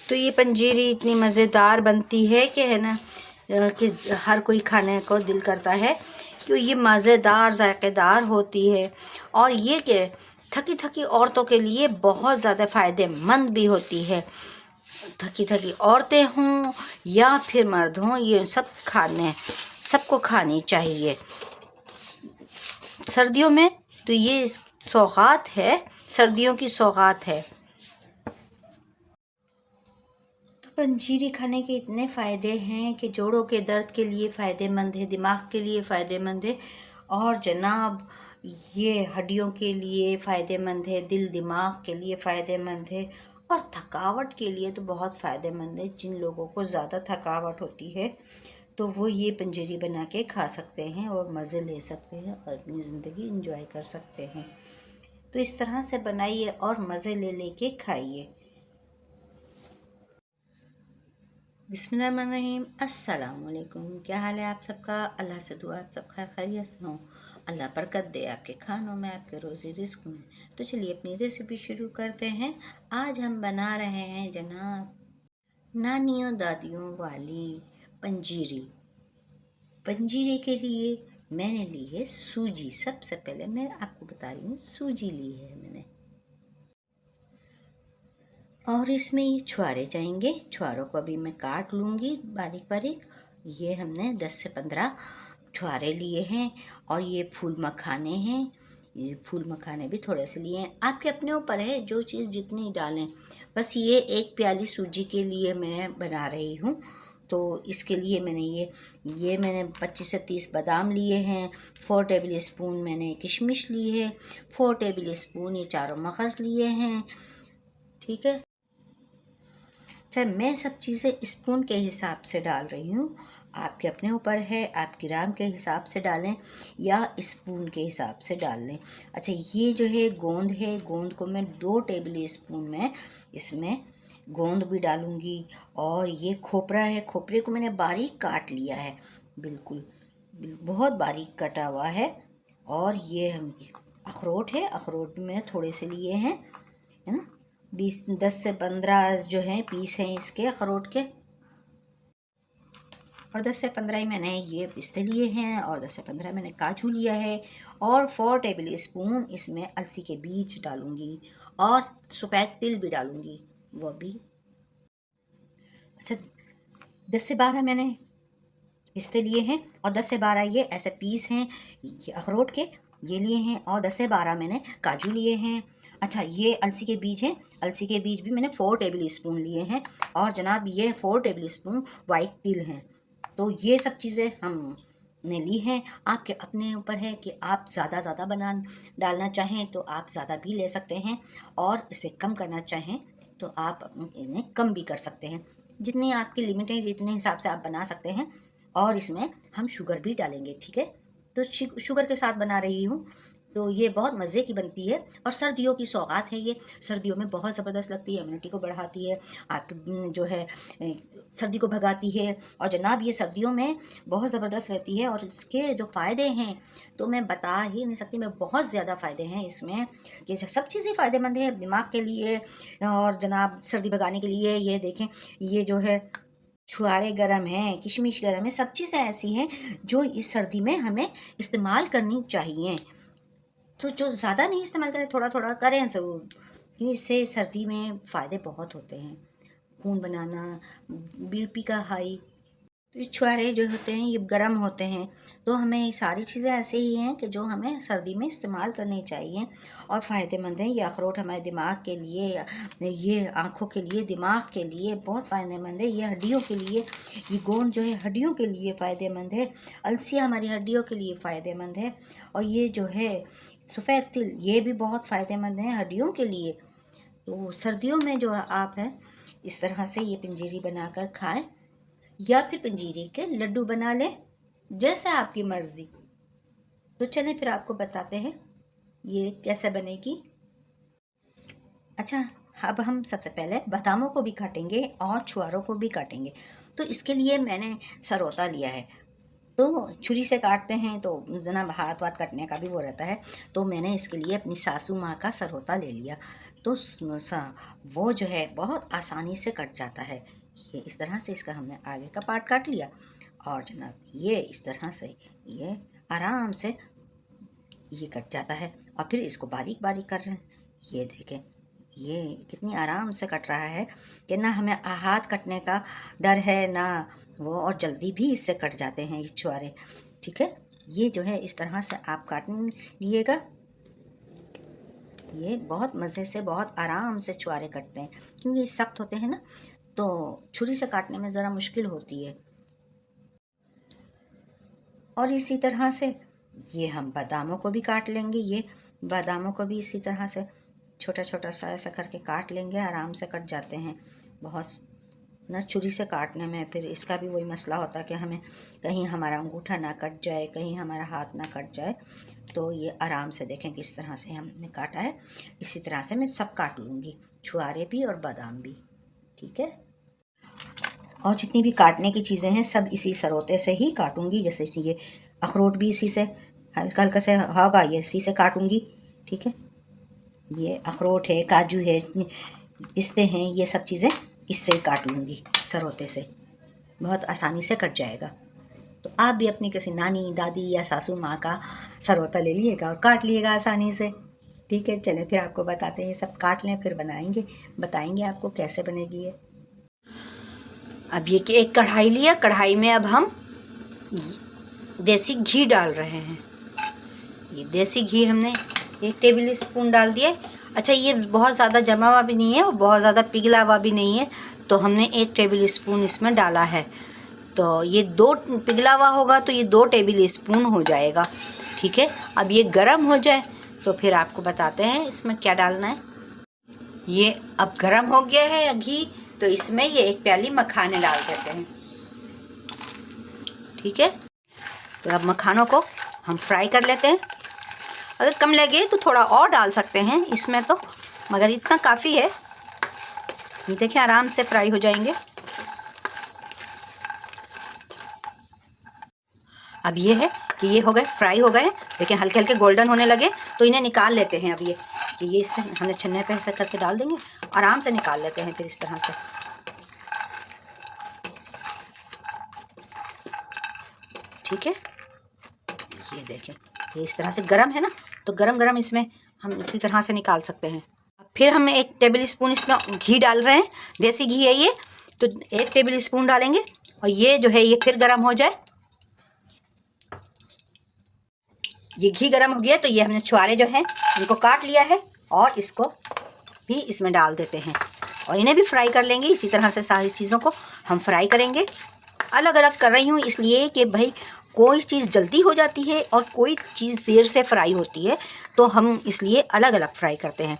तो ये पंजीरी इतनी मज़ेदार बनती है कि है ना कि हर कोई खाने को दिल करता है, क्यों ये मज़ेदार ज़ायक़ेदार होती है। और ये कि थकी थकी औरतों के लिए बहुत ज़्यादा फ़ायदेमंद भी होती है। थकी थकी औरतें हों या फिर मर्द हों, ये सबको खानी चाहिए सर्दियों में। तो ये सौगात है, सर्दियों की सौगात है। पंजीरी खाने के इतने फ़ायदे हैं कि जोड़ों के दर्द के लिए फ़ायदेमंद है, दिमाग के लिए फ़ायदेमंद है, और जनाब ये हड्डियों के लिए फ़ायदेमंद है, दिल दिमाग के लिए फ़ायदेमंद है, और थकावट के लिए तो बहुत फ़ायदेमंद है। जिन लोगों को ज़्यादा थकावट होती है तो वो ये पंजीरी बना के खा सकते हैं और मज़े ले सकते हैं और अपनी ज़िंदगी इंजॉय कर सकते हैं। तो इस तरह से बनाइए और मज़े ले लेके खाइए। बिस्मिल्लाहिर्रहमानिर्रहीम। अस्सलाम वालेकुम। क्या हाल है आप सबका? अल्लाह से दुआ आप सब खैर खैरियत से हों, अल्लाह बरकत दे आपके खानों में, आपके रोज़ी रिस्क में। तो चलिए अपनी रेसिपी शुरू करते हैं। आज हम बना रहे हैं जनाब नानियों दादियों वाली पंजीरी। पंजीरी के लिए मैंने ली है सूजी। सबसे पहले मैं आपको बता रही हूँ, सूजी ली है मैंने, और इसमें ये छुहारे जाएंगे। छुहारों को अभी मैं काट लूँगी बारीक बारीक। ये हमने 10 से 15 छुहारे लिए हैं, और ये फूल मखाने हैं। ये फूल मखाने भी थोड़े से लिए हैं, आपके अपने ऊपर है जो चीज़ जितनी डालें। बस ये 1 प्याली सूजी के लिए मैं बना रही हूँ। तो इसके लिए मैंने 25 से 30 बादाम लिए हैं, 4 टेबल स्पून मैंने किशमिश ली है, 4 टेबल स्पून ये चारों मगज़ लिए हैं। ठीक है, अच्छा मैं सब चीज़ें स्पून के हिसाब से डाल रही हूँ, आपके अपने ऊपर है, आप ग्राम के हिसाब से डालें या स्पून के हिसाब से डाल लें। अच्छा ये जो है गोंद है, गोंद को मैं 2 टेबल स्पून में इसमें गोंद भी डालूँगी। और ये खोपरा है, खोपरे को मैंने बारीक काट लिया है, बिल्कुल बहुत बारीक कटा हुआ है। और ये हम अखरोट है, अखरोट भी मैंने थोड़े से लिए हैं, है ना। 10 से 15 जो हैं पीस हैं इसके अखरोट के, और 10 से 15 ही मैंने ये पिस्ते लिए हैं, और 10 से 15 मैंने काजू लिया है। और 4 टेबल स्पून इसमें अलसी के बीज डालूंगी, और सफ़ेद तिल भी डालूंगी वो भी। अच्छा 10 से 12 मैंने पिस्ते लिए हैं, और 10 से 12 ये ऐसे पीस हैं ये अखरोट के, ये लिए हैं, और 10 से 12 मैंने काजू लिए हैं। अच्छा ये अलसी के बीज हैं, अलसी के बीज भी मैंने 4 टेबल स्पून लिए हैं, और जनाब ये 4 टेबल स्पून वाइट तिल हैं। तो ये सब चीज़ें हमने ली हैं। आपके अपने ऊपर है कि आप ज़्यादा बना डालना चाहें तो आप ज़्यादा भी ले सकते हैं, और इसे कम करना चाहें तो आप इन्हें कम भी कर सकते हैं। जितनी आपकी लिमिट है इतने हिसाब से आप बना सकते हैं। और इसमें हम शुगर भी डालेंगे, ठीक है। तो शुगर के साथ बना रही हूँ, तो ये बहुत मज़े की बनती है, और सर्दियों की सौगात है ये। सर्दियों में बहुत ज़बरदस्त लगती है, इम्यूनिटी को बढ़ाती है, आपकी जो है सर्दी को भगाती है। और जनाब ये सर्दियों में बहुत ज़बरदस्त रहती है, और इसके जो फ़ायदे हैं तो मैं बता ही नहीं सकती, मैं बहुत ज़्यादा फ़ायदे हैं इसमें। ये सब चीज़ें फ़ायदेमंद है दिमाग के लिए, और जनाब सर्दी भगाने के लिए। ये देखें, ये जो है छुहारे गरम हैं, किशमिश गरम है, सब चीज़ें ऐसी हैं जो इस सर्दी में हमें इस्तेमाल करनी चाहिए। तो जो ज़्यादा नहीं इस्तेमाल करें, थोड़ा थोड़ा करें ज़रूर, क्योंकि इससे सर्दी में फ़ायदे बहुत होते हैं। खून बनाना, बीपी का हाई, तो ये छुहारे जो होते हैं ये गर्म होते हैं। तो हमें सारी चीज़ें ऐसे ही हैं कि जो हमें सर्दी में इस्तेमाल करनी चाहिए, और फ़ायदेमंद हैं। ये अखरोट हमारे दिमाग के लिए, ये आँखों के लिए, दिमाग के लिए बहुत फ़ायदेमंद है। ये हड्डियों के लिए, ये गोंद जो है हड्डियों के लिए फ़ायदेमंद है। अलसी हमारी हड्डियों के लिए फ़ायदेमंद है। और ये जो है सफ़ेद तिल, ये भी बहुत फ़ायदेमंद है हड्डियों के लिए। तो सर्दियों में जो आप हैं इस तरह से ये पंजीरी बनाकर खाएं, या फिर पंजीरी के लड्डू बना लें, जैसे आपकी मर्ज़ी। तो चलें फिर आपको बताते हैं ये कैसे बनेगी। अच्छा अब हम सबसे पहले बादामों को भी काटेंगे और छुहारों को भी काटेंगे। तो इसके लिए मैंने सरौता लिया है, तो छुरी से काटते हैं तो जना हाथ वाथ कटने का भी वो रहता है। तो मैंने इसके लिए अपनी सासू माँ का सरहोता ले लिया। तो वो जो है बहुत आसानी से कट जाता है। ये इस तरह से इसका हमने आगे का पार्ट काट लिया और जनाब ये इस तरह से ये आराम से ये कट जाता है। और फिर इसको बारीक बारीक कर रहे हैं। ये देखें ये कितनी आराम से कट रहा है कि ना हमें हाथ कटने का डर है ना वो, और जल्दी भी इससे कट जाते हैं ये छुहारे। ठीक है, ये जो है इस तरह से आप काट लीजिएगा। ये बहुत मज़े से बहुत आराम से छुहारे कटते हैं, क्योंकि ये सख्त होते हैं ना, तो छुरी से काटने में ज़रा मुश्किल होती है। और इसी तरह से ये हम बादामों को भी काट लेंगे। ये बादामों को भी इसी तरह से छोटा छोटा सा ऐसा करके काट लेंगे, आराम से कट जाते हैं। बहुत ना छुरी से काटने में फिर इसका भी वही मसला होता है कि हमें कहीं हमारा अंगूठा ना कट जाए, कहीं हमारा हाथ ना कट जाए। तो ये आराम से देखें किस तरह से हमने काटा है। इसी तरह से मैं सब काट लूँगी, छुहारे भी और बादाम भी। ठीक है, और जितनी भी काटने की चीज़ें हैं सब इसी सरहोते से ही काटूँगी। जैसे ये अखरोट भी इसी से हल्का हल्का से होगा, ये इसी से काटूँगी। ठीक है, ये अखरोट है, काजू है, पिस्ते हैं, ये सब चीज़ें इससे ही काट लूँगी सरहोते से, बहुत आसानी से कट जाएगा। तो आप भी अपनी किसी नानी दादी या सासू माँ का सरहोता ले लीजिएगा और काट लीजिएगा आसानी से। ठीक है, चलें फिर आपको बताते हैं, सब काट लें फिर बताएंगे आपको कैसे बनेगी ये। अब ये कि एक कढ़ाई लिया, कढ़ाई में अब हम देसी घी डाल रहे हैं। ये देसी घी हमने 1 टेबल स्पून डाल दिया। अच्छा, ये बहुत ज़्यादा जमा हुआ भी नहीं है और बहुत ज़्यादा पिघला हुआ भी नहीं है, तो हमने 1 टेबल स्पून इसमें डाला है। तो ये 2 पिघला हुआ होगा तो ये 2 टेबल स्पून हो जाएगा। ठीक है, अब ये गरम हो जाए तो फिर आपको बताते हैं इसमें क्या डालना है। ये अब गरम हो गया है घी, तो इसमें ये 1 प्याली मखाने डाल देते हैं। ठीक है, तो अब मखानों को हम फ्राई कर लेते हैं। अगर कम लगे तो थोड़ा और डाल सकते हैं इसमें तो, मगर इतना काफ़ी है। ये देखिए आराम से फ्राई हो जाएंगे। अब ये है कि ये हो गए, फ्राई हो गए। देखिए हल्के हल्के गोल्डन होने लगे, तो इन्हें निकाल लेते हैं। अब ये इससे हमने छन्ने पे ऐसा करके डाल देंगे, आराम से निकाल लेते हैं फिर इस तरह से। ठीक है, ये देखें ये इस तरह से गरम है ना, तो गरम गरम इसमें हम इसी तरह से निकाल सकते हैं। फिर हम 1 टेबल स्पून इसमें घी डाल रहे हैं, देसी घी है ये, तो 1 टेबल स्पून डालेंगे। और ये जो है ये फिर गरम हो जाए। ये घी गरम हो गया तो ये हमने छुहारे जो हैं इनको काट लिया है और इसको भी इसमें डाल देते हैं और इन्हें भी फ्राई कर लेंगे। इसी तरह से सारी चीज़ों को हम फ्राई करेंगे। अलग अलग कर रही हूँ इसलिए कि भाई कोई चीज़ जल्दी हो जाती है और कोई चीज़ देर से फ्राई होती है, तो हम इसलिए अलग अलग फ्राई करते हैं।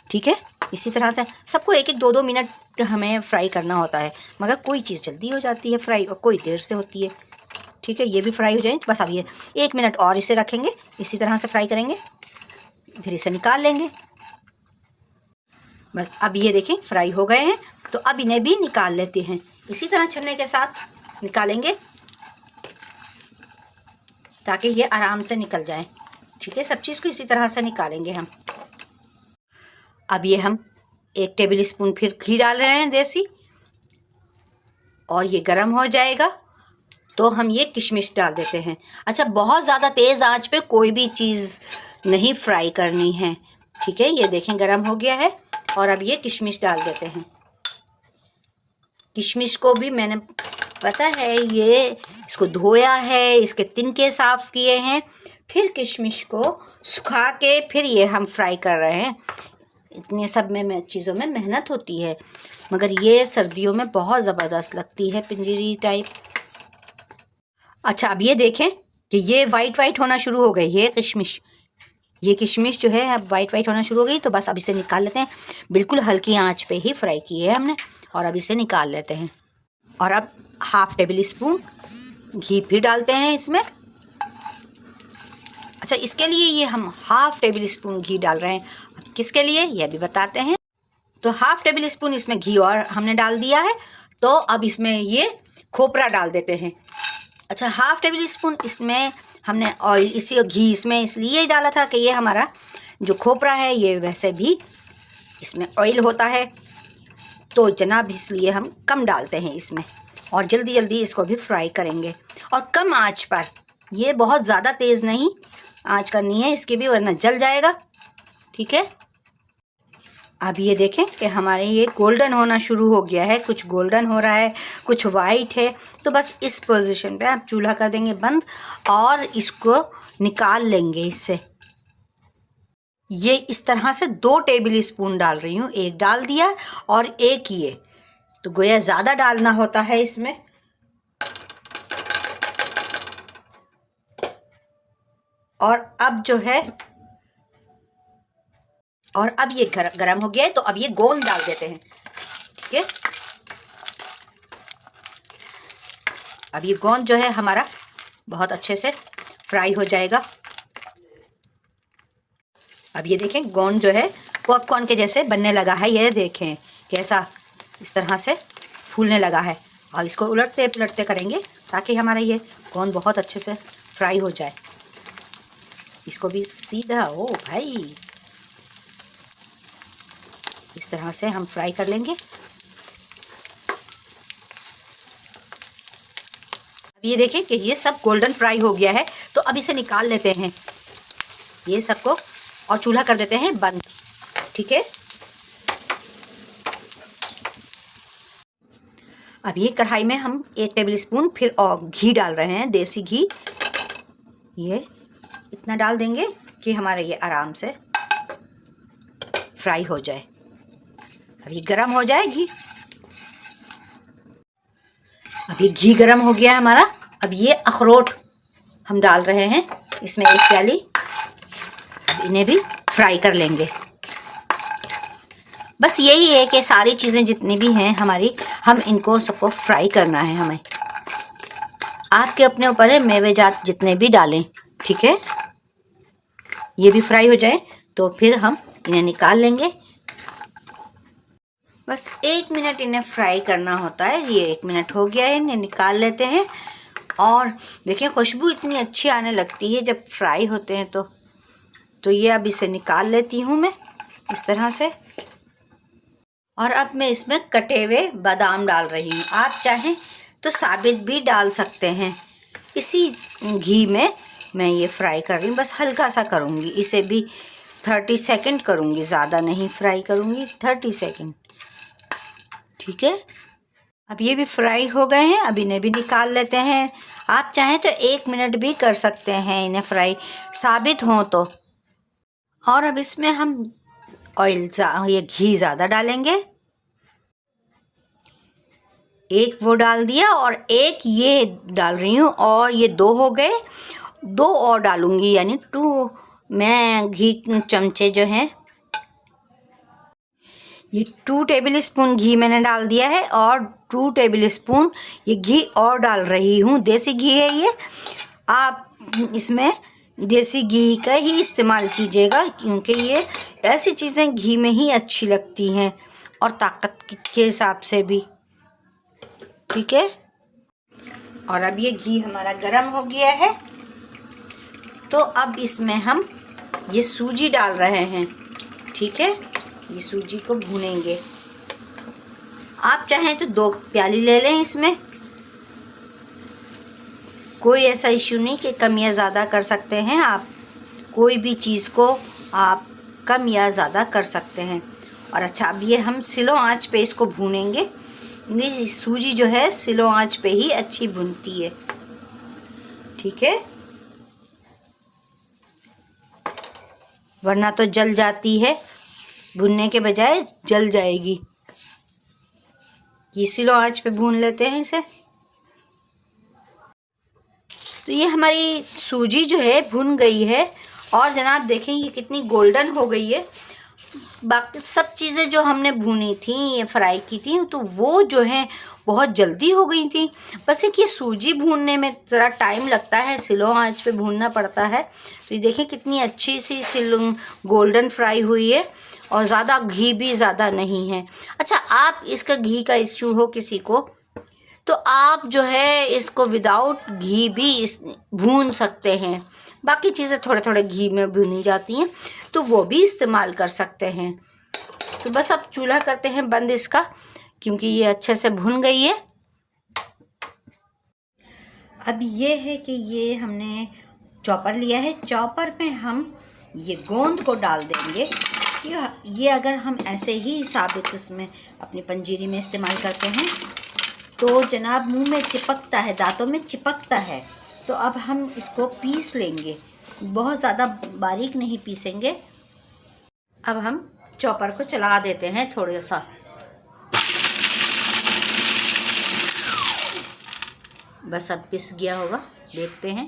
ठीक है, इसी तरह से सबको 1-1 2-2 मिनट हमें फ्राई करना होता है, मगर कोई चीज़ जल्दी हो जाती है फ्राई और कोई देर से होती है। ठीक है, ये भी फ्राई हो जाए बस। अब ये 1 मिनट और इसे रखेंगे, इसी तरह से फ्राई करेंगे, फिर इसे निकाल लेंगे बस। अब ये देखें फ्राई हो गए हैं, तो अब इन्हें भी निकाल लेते हैं। इसी तरह छन्ने के साथ निकालेंगे ताकि ये आराम से निकल जाए। ठीक है, सब चीज़ को इसी तरह से निकालेंगे हम। अब ये हम 1 टेबल स्पून फिर घी डाल रहे हैं देसी, और ये गरम हो जाएगा तो हम ये किशमिश डाल देते हैं। अच्छा, बहुत ज़्यादा तेज़ आंच पे कोई भी चीज़ नहीं फ्राई करनी है। ठीक है, ये देखें गरम हो गया है और अब ये किशमिश डाल देते हैं। किशमिश को भी मैंने पता है ये इसको धोया है, इसके तिनके साफ़ किए हैं, फिर किशमिश को सुखा के फिर ये हम फ्राई कर रहे हैं। इतने सब में चीज़ों में मेहनत होती है, मगर ये सर्दियों में बहुत ज़बरदस्त लगती है, पिंजरी टाइप। अच्छा, अब ये देखें कि ये वाइट वाइट होना शुरू हो गई है किशमिश। ये किशमिश जो है अब वाइट वाइट होना शुरू हो गई, तो बस अब इसे निकाल लेते हैं। बिल्कुल हल्की आंच पे ही फ्राई की है हमने, और अब इसे निकाल लेते हैं। और अब 1/2 टेबल स्पून घी फिर डालते हैं इसमें। अच्छा, इसके लिए ये हम 1/2 टेबल स्पून घी डाल रहे हैं। किसके लिए ये भी बताते हैं। तो 1/2 टेबल स्पून इसमें घी और हमने डाल दिया है। तो अब इसमें ये खोपरा डाल देते हैं। अच्छा, हाफ़ टेबल स्पून इसमें हमने ऑयल इसी घी इसमें इसलिए डाला था कि ये हमारा जो खोपरा है ये वैसे भी इसमें ऑयल होता है, तो जनाब इसलिए हम कम डालते हैं इसमें, और जल्दी जल्दी इसको भी फ्राई करेंगे और कम आंच पर। ये बहुत ज़्यादा तेज़ नहीं आंच करनी है इसकी भी, वरना जल जाएगा। ठीक है, अब ये देखें कि हमारे ये गोल्डन होना शुरू हो गया है, कुछ गोल्डन हो रहा है, कुछ वाइट है। तो बस इस पोजीशन पे आप चूल्हा कर देंगे बंद और इसको निकाल लेंगे इससे। ये इस तरह से 2 टेबल स्पून डाल रही हूँ, एक डाल दिया और एक ये, तो गोया ज़्यादा डालना होता है इसमें। और अब जो है, और अब ये गरम हो गया है, तो अब ये गोंद डाल देते हैं। ठीक है, अब ये गोंद जो है हमारा बहुत अच्छे से फ्राई हो जाएगा। अब ये देखें गोंद जो है पॉपकॉर्न के जैसे बनने लगा है, ये देखें कैसा इस तरह से फूलने लगा है। और इसको उलटते पुलटते करेंगे ताकि हमारा ये गोंद बहुत अच्छे से फ्राई हो जाए। इसको भी सीधा, ओ भाई, इस तरह से हम फ्राई कर लेंगे। अब ये देखें कि ये सब गोल्डन फ्राई हो गया है, तो अब इसे निकाल लेते हैं ये सबको और चूल्हा कर देते हैं बंद। ठीक है, अब ये कढ़ाई में हम 1 टेबल स्पून फिर और घी डाल रहे हैं, देसी घी। ये इतना डाल देंगे कि हमारा ये आराम से फ्राई हो जाए। अब ये गरम हो जाए घी। अब ये घी गरम हो गया हमारा। अब ये अखरोट हम डाल रहे हैं इसमें 1 प्याली। इन्हें भी फ्राई कर लेंगे। बस यही है कि सारी चीज़ें जितनी भी हैं हमारी, हम इनको सबको फ्राई करना है हमें। आपके अपने ऊपर है, मेवेजात जितने भी डालें। ठीक है, ये भी फ्राई हो जाए तो फिर हम इन्हें निकाल लेंगे। बस 1 मिनट इन्हें फ्राई करना होता है। ये 1 मिनट हो गया है, इन्हें निकाल लेते हैं। और देखिए खुशबू इतनी अच्छी आने लगती है जब फ्राई होते हैं तो ये अब इसे निकाल लेती हूँ मैं इस तरह से। और अब मैं इसमें कटे हुए बादाम डाल रही हूँ। आप चाहें तो साबित भी डाल सकते हैं। इसी घी में मैं ये फ्राई कर रही हूँ, बस हल्का सा करूँगी। इसे भी 30 सेकंड करूँगी, ज़्यादा नहीं फ्राई करूँगी, 30 सेकंड। ठीक है, अब ये भी फ्राई हो गए हैं। अब इन्हें भी निकाल लेते हैं। आप चाहें तो 1 मिनट भी कर सकते हैं इन्हें फ्राई, साबित हों तो। और अब इसमें हम ये घी ज़्यादा डालेंगे। 1 वो डाल दिया और 1 ये डाल रही हूँ, और ये 2 हो गए। 2 और डालूँगी, यानी 2 मैं घी चमचे जो हैं, ये 2 टेबल स्पून घी मैंने डाल दिया है और 2 टेबल स्पून ये घी और डाल रही हूँ। देसी घी है ये, आप इसमें देसी घी का ही इस्तेमाल कीजिएगा, क्योंकि ये ऐसी चीज़ें घी में ही अच्छी लगती हैं और ताकत के हिसाब से भी। ठीक है, और अब ये घी हमारा गरम हो गया है, तो अब इसमें हम ये सूजी डाल रहे हैं। ठीक है, ये सूजी को भूनेंगे। आप चाहें तो 2 प्याली ले लें इसमें, कोई ऐसा इश्यू नहीं कि कम या ज़्यादा कर सकते हैं आप। कोई भी चीज़ को आप कम या ज़्यादा कर सकते हैं। और अच्छा, अब ये हम स्लो आंच पे इसको भूनेंगे। ये सूजी जो है स्लो आंच पे ही अच्छी भुनती है। ठीक है, वरना तो जल जाती है, भुनने के बजाय जल जाएगी। ये स्लो आंच पे भून लेते हैं इसे। तो ये हमारी सूजी जो है भुन गई है, और जनाब देखें ये कितनी गोल्डन हो गई है। बाकी सब चीज़ें जो हमने भुनी थी, ये फ्राई की थी, तो वो जो है बहुत जल्दी हो गई थी। बस एक ये सूजी भूनने में ज़रा टाइम लगता है, स्लो आंच पे भूनना पड़ता है। तो ये देखें कितनी अच्छी सी गोल्डन फ्राई हुई है, और ज़्यादा घी भी ज़्यादा नहीं है। अच्छा, आप इसका घी का इश्यू हो किसी को, तो आप जो है इसको विदाउट घी भी भून सकते हैं। बाकी चीज़ें थोड़े थोड़े घी में भुनी जाती हैं तो वो भी इस्तेमाल कर सकते हैं। तो बस अब चूल्हा करते हैं बंद इसका, क्योंकि ये अच्छे से भुन गई है। अब ये है कि ये हमने चॉपर लिया है, चॉपर में हम ये गोंद को डाल देंगे। ये अगर हम ऐसे ही साबित उसमें अपनी पंजीरी में इस्तेमाल करते हैं तो जनाब मुंह में चिपकता है, दांतों में चिपकता है। तो अब हम इसको पीस लेंगे, बहुत ज़्यादा बारीक नहीं पीसेंगे। अब हम चॉपर को चला देते हैं थोड़ा सा। बस अब पिस गया होगा, देखते हैं।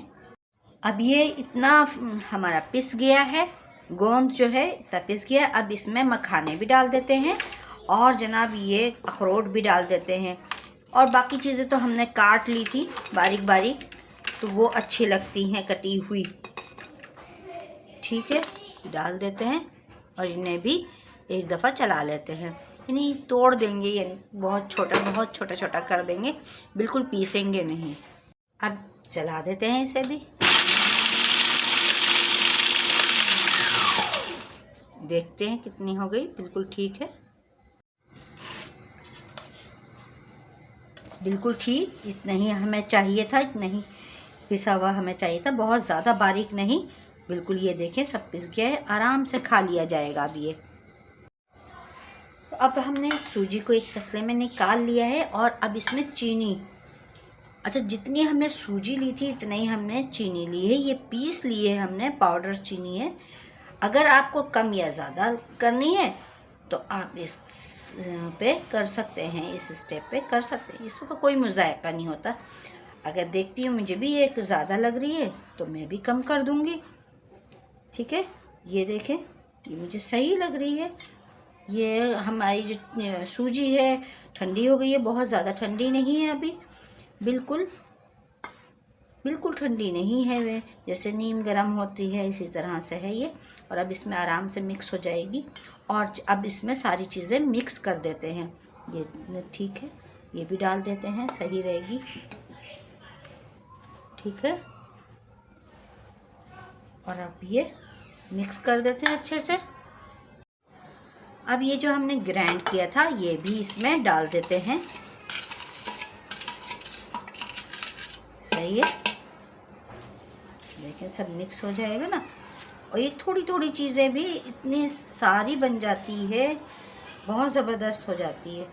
अब ये इतना हमारा पिस गया है, गोंद जो है इतना पिस गया। अब इसमें मखाने भी डाल देते हैं और जनाब ये अखरोट भी डाल देते हैं। और बाकी चीज़ें तो हमने काट ली थी बारीक बारीक, तो वो अच्छी लगती हैं कटी हुई। ठीक है, डाल देते हैं और इन्हें भी एक दफ़ा चला लेते हैं। इन्हें तोड़ देंगे, यानी बहुत छोटा छोटा कर देंगे, बिल्कुल पीसेंगे नहीं। अब चला देते हैं इसे भी। देखते हैं कितनी हो गई, बिल्कुल ठीक है, बिल्कुल ठीक। इतना ही हमें चाहिए था, इतना ही पिसा हुआ हमें चाहिए था, बहुत ज़्यादा बारीक नहीं, बिल्कुल। ये देखें सब पिस गया है, आराम से खा लिया जाएगा अब ये। तो अब हमने सूजी को एक तसले में निकाल लिया है और अब इसमें चीनी, अच्छा जितनी हमने सूजी ली थी इतना ही हमने चीनी ली है। ये पीस लिए हमने, पाउडर चीनी है। अगर आपको कम या ज़्यादा करनी है तो आप इस पे कर सकते हैं, इस स्टेप पे कर सकते हैं, इसका कोई मुज़ायका नहीं होता। अगर देखती हूँ मुझे भी एक ज़्यादा लग रही है तो मैं भी कम कर दूँगी। ठीक है, ये देखें, ये मुझे सही लग रही है। ये हमारी जो सूजी है ठंडी हो गई है, बहुत ज़्यादा ठंडी नहीं है अभी, बिल्कुल ठंडी नहीं है। वे जैसे नीम गर्म होती है इसी तरह से है ये। और अब इसमें आराम से मिक्स हो जाएगी। और अब इसमें सारी चीज़ें मिक्स कर देते हैं। ये ठीक है, ये भी डाल देते हैं, सही रहेगी। ठीक है, और अब ये मिक्स कर देते हैं अच्छे से। अब ये जो हमने ग्राइंड किया था ये भी इसमें डाल देते हैं। सही है, देखें सब मिक्स हो जाएगा ना। और ये थोड़ी थोड़ी चीज़ें भी इतनी सारी बन जाती है, बहुत ज़बरदस्त हो जाती है।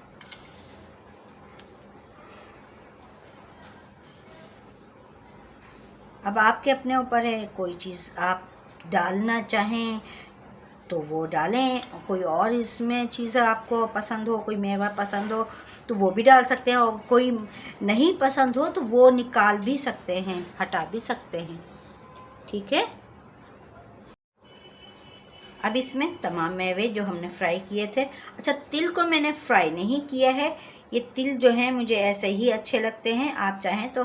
अब आपके अपने ऊपर है, कोई चीज़ आप डालना चाहें तो वो डालें, कोई और इसमें चीज़ आपको पसंद हो, कोई मेवा पसंद हो तो वो भी डाल सकते हैं, और कोई नहीं पसंद हो तो वो निकाल भी सकते हैं, हटा भी सकते हैं। ठीक है, अब इसमें तमाम मेवे जो हमने फ्राई किए थे, अच्छा तिल को मैंने फ्राई नहीं किया है, ये तिल जो है मुझे ऐसे ही अच्छे लगते हैं, आप चाहें तो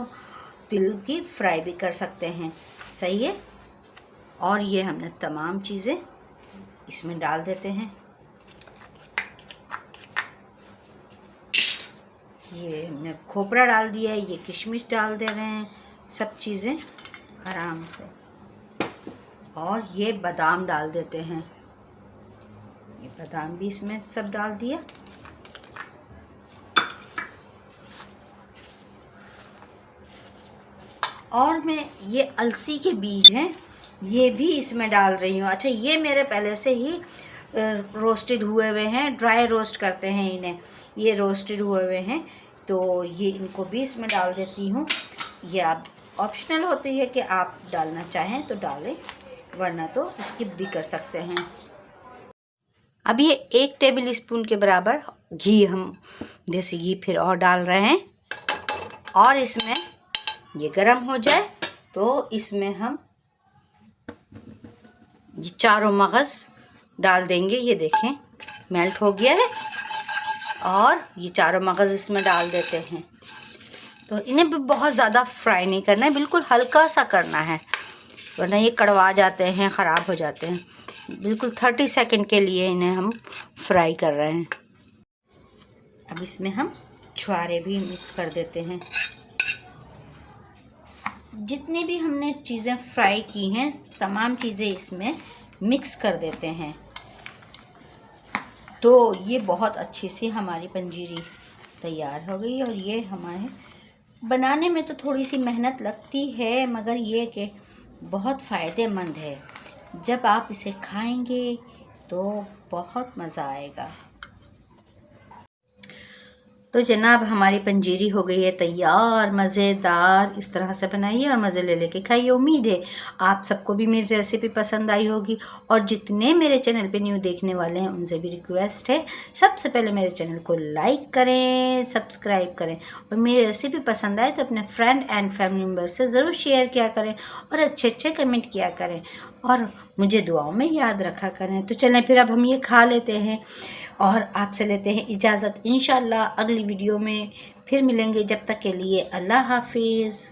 तिल की फ्राई भी कर सकते हैं। सही है, और ये हमने तमाम चीज़ें इसमें डाल देते हैं। ये हमने खोपरा डाल दिया है, ये किशमिश डाल दे रहे हैं, सब चीज़ें आराम से। और ये बादाम डाल देते हैं, ये बादाम भी इसमें सब डाल दिया। और मैं ये अलसी के बीज हैं ये भी इसमें डाल रही हूँ। अच्छा ये मेरे पहले से ही रोस्टेड हुए हुए हैं, ड्राई रोस्ट करते हैं इन्हें, ये रोस्टेड हुए हुए हैं, तो ये इनको भी इसमें डाल देती हूँ। ये आप ऑप्शनल होती है कि आप डालना चाहें तो डालें, वरना तो स्किप भी कर सकते हैं। अब ये 1 टेबल स्पून के बराबर घी, हम देसी घी फिर और डाल रहे हैं। और इसमें ये गरम हो जाए तो इसमें हम ये चारों मगज़ डाल देंगे। ये देखें मेल्ट हो गया है, और ये चारों मगज़ इसमें डाल देते हैं। तो इन्हें भी बहुत ज़्यादा फ्राई नहीं करना है, बिल्कुल हल्का सा करना है, वरना ये कड़वा जाते हैं, ख़राब हो जाते हैं। बिल्कुल 30 सेकंड के लिए इन्हें हम फ्राई कर रहे हैं। अब इसमें हम छुहारे भी मिक्स कर देते हैं। जितनी भी हमने चीज़ें फ्राई की हैं तमाम चीज़ें इसमें मिक्स कर देते हैं। तो ये बहुत अच्छी सी हमारी पंजीरी तैयार हो गई। और ये हमारे बनाने में तो थोड़ी सी मेहनत लगती है, मगर ये कि बहुत फ़ायदेमंद है। जब आप इसे खाएंगे तो बहुत मज़ा आएगा। तो जनाब हमारी पंजीरी हो गई है तैयार, मज़ेदार। इस तरह से बनाइए और मज़े ले लेके खाइए। उम्मीद है आप सबको भी मेरी रेसिपी पसंद आई होगी। और जितने मेरे चैनल पे न्यू देखने वाले हैं उनसे भी रिक्वेस्ट है, सबसे पहले मेरे चैनल को लाइक करें, सब्सक्राइब करें। और मेरी रेसिपी पसंद आए तो अपने फ्रेंड एंड फैमिली मेम्बर से ज़रूर शेयर किया करें और अच्छे अच्छे कमेंट किया करें और मुझे दुआओं में याद रखा करें। तो चलें फिर अब हम ये खा लेते हैं और आपसे लेते हैं इजाज़त। इंशाल्लाह अगली वीडियो में फिर मिलेंगे। जब तक के लिए अल्लाह हाफिज़।